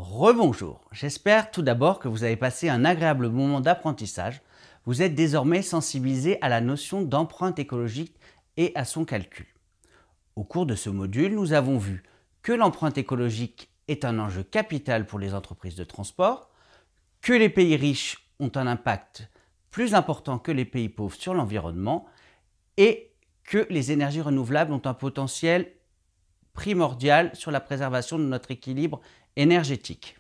Rebonjour, j'espère tout d'abord que vous avez passé un agréable moment d'apprentissage. Vous êtes désormais sensibilisé à la notion d'empreinte écologique et à son calcul. Au cours de ce module, nous avons vu que l'empreinte écologique est un enjeu capital pour les entreprises de transport, que les pays riches ont un impact plus important que les pays pauvres sur l'environnement et que les énergies renouvelables ont un potentiel primordial sur la préservation de notre équilibre énergétique.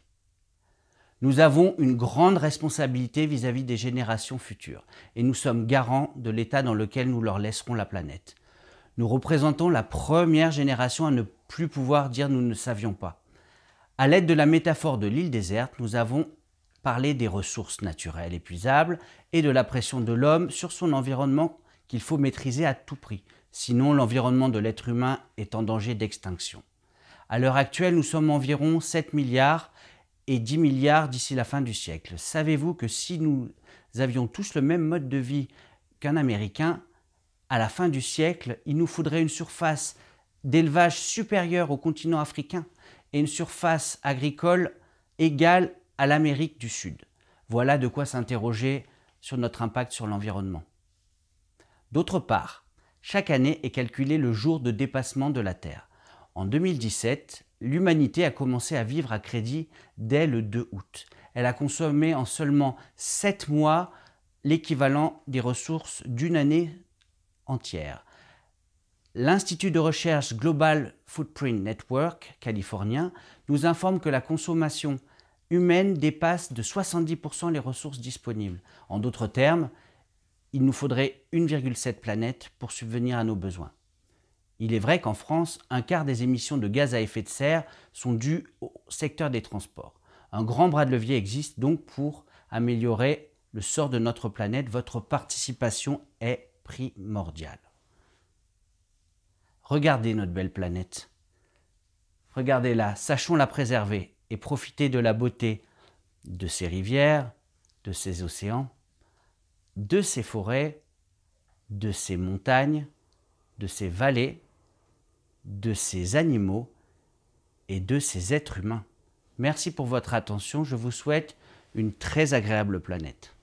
Nous avons une grande responsabilité vis-à-vis des générations futures et nous sommes garants de l'état dans lequel nous leur laisserons la planète. Nous représentons la première génération à ne plus pouvoir dire « nous ne savions pas ». À l'aide de la métaphore de l'île déserte, nous avons parlé des ressources naturelles épuisables et de la pression de l'homme sur son environnement qu'il faut maîtriser à tout prix. Sinon, l'environnement de l'être humain est en danger d'extinction. À l'heure actuelle, nous sommes environ 7 milliards et 10 milliards d'ici la fin du siècle. Savez-vous que si nous avions tous le même mode de vie qu'un Américain, à la fin du siècle, il nous faudrait une surface d'élevage supérieure au continent africain et une surface agricole égale à l'Amérique du Sud. Voilà de quoi s'interroger sur notre impact sur l'environnement. D'autre part, chaque année est calculé le jour de dépassement de la Terre. En 2017, l'humanité a commencé à vivre à crédit dès le 2 août. Elle a consommé en seulement 7 mois l'équivalent des ressources d'une année entière. L'Institut de recherche Global Footprint Network californien nous informe que la consommation humaine dépasse de 70% les ressources disponibles. En d'autres termes, il nous faudrait 1,7 planète pour subvenir à nos besoins. Il est vrai qu'en France, un quart des émissions de gaz à effet de serre sont dues au secteur des transports. Un grand bras de levier existe donc pour améliorer le sort de notre planète. Votre participation est primordiale. Regardez notre belle planète. Regardez-la, sachons la préserver et profiter de la beauté de ses rivières, de ses océans, de ses forêts, de ses montagnes, de ses vallées, de ses animaux et de ses êtres humains. Merci pour votre attention, je vous souhaite une très agréable planète.